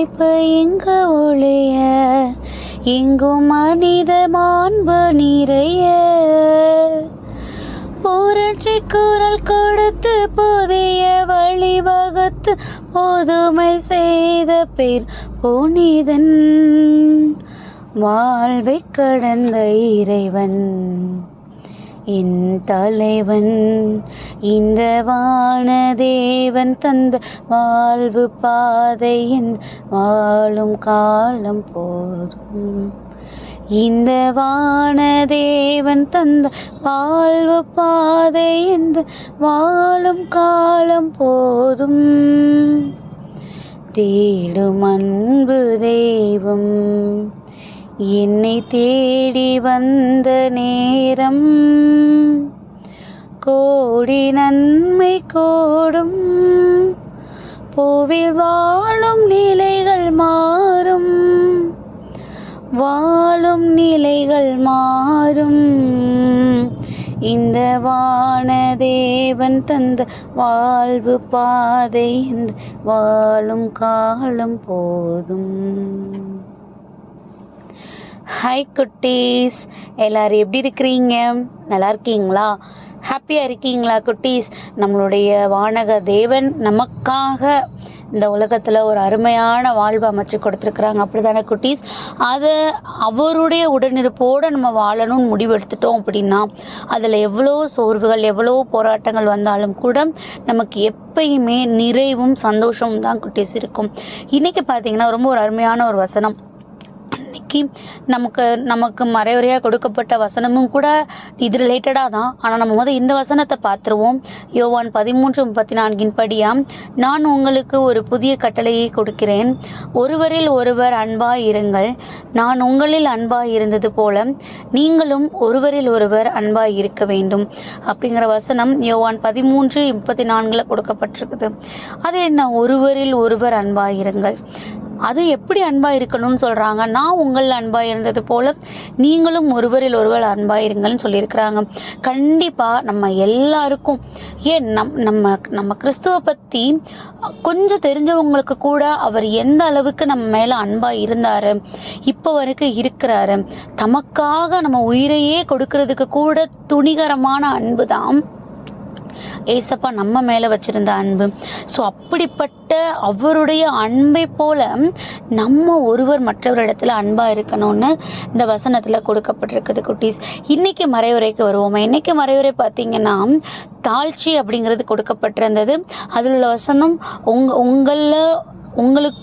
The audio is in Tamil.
அமைப்பு இங்கு ஒளிய, இங்கும் மனித மாண்பு நிறைய. புரட்சி குரல் கொடுத்து புதிய வழிவகுத்து பொதுமை செய்த பேர் புனிதன். வாழ்வை கடந்த இறைவன் என் தலைவன். இந்த வானதேவன் தந்த வாழ்வு பாதை என் வாழும் காலம் போதும். இந்த வானதேவன் தந்த வாழ்வு பாதை எந்த வாழும் காலம் போதும். தேடும் அன்பு தெய்வம் என்னை தேடி வந்த நேரம், கோடி நன்மை கோடும். பூவில் வாழும் நிலைகள் மாறும், வாழும் நிலைகள் மாறும். இந்த வானதேவன் தந்த வாழ்வு பாதை இந்த வாழும் காலம் போதும். ஹாய் குட்டீஸ், எல்லாரும் எப்படி இருக்கிறீங்க? நல்லா இருக்கீங்களா? ஹாப்பியாக இருக்கீங்களா குட்டீஸ்? நம்மளுடைய வானக தேவன் நமக்காக இந்த உலகத்தில் ஒரு அருமையான வாழ்வு அமைச்சு கொடுத்துருக்குறாங்க, அப்படி தானே குட்டீஸ்? அதை அவருடைய உடனிருப்போடு நம்ம வாழணும்னு முடிவு எடுத்துட்டோம் அப்படின்னா அதில் எவ்வளோ சோர்வுகள் எவ்வளோ போராட்டங்கள் வந்தாலும் கூட நமக்கு எப்பயுமே நிறைவும் சந்தோஷமும் தான் குட்டீஸ் இருக்கும். இன்றைக்கி பார்த்தீங்கன்னா ரொம்ப ஒரு அருமையான ஒரு வசனம். இன்னைக்கு நமக்கு மறைவுரையாக கொடுக்கப்பட்ட வசனமும் கூட இது ரிலேட்டடாக தான். ஆனால் நம்ம இந்த வசனத்தை பார்த்துருவோம். யோவான் 13:34 படியாம், நான் உங்களுக்கு ஒரு புதிய கட்டளையை கொடுக்கிறேன், ஒருவரில் ஒருவர் அன்பாய் இருங்கள். நான் உங்களில் அன்பாய் இருந்தது போல நீங்களும் ஒருவரில் ஒருவர் அன்பாய் இருக்க வேண்டும். அப்படிங்கிற வசனம் யோவான் 13:34 கொடுக்கப்பட்டிருக்குது. அது என்ன? ஒருவரில் ஒருவர் அன்பாய் இருங்கள். அது எப்படி அன்பாக இருக்கணும்னு சொல்கிறாங்க? நான் உங்களில் அன்பாக இருந்தது போல் நீங்களும் ஒருவரில் ஒருவர் அன்பாக இருங்கள்னு சொல்லியிருக்கிறாங்க. கண்டிப்பாக நம்ம எல்லாருக்கும், ஏன் நம்ம கிறிஸ்துவை பற்றி கொஞ்சம் தெரிஞ்சவங்களுக்கு கூட அவர் எந்த அளவுக்கு நம்ம மேலே அன்பாக இருந்தார், இப்போ வரைக்கும் இருக்கிறாரு, தமக்காக நம்ம உயிரையே கொடுக்கறதுக்கு கூட துணிகரமான அன்பு தான் ஏசப்பா நம்ம மேலே வச்சிருந்த அன்பு. ஸோ அப்படிப்பட்ட அவருடைய அன்பை போல நம்ம ஒருவர் மற்றவரிடத்துல அன்பாக இருக்கணும்னு இந்த வசனத்தில் கொடுக்கப்பட்டிருக்குது குட்டீஸ். இன்னைக்கு மறைவுரைக்கு வருவோமா? இன்னைக்கு மறைவுரை பார்த்தீங்கன்னா தாழ்ச்சி அப்படிங்கிறது கொடுக்கப்பட்டிருந்தது. அதில் உள்ள வசனம் உங்களுக்கு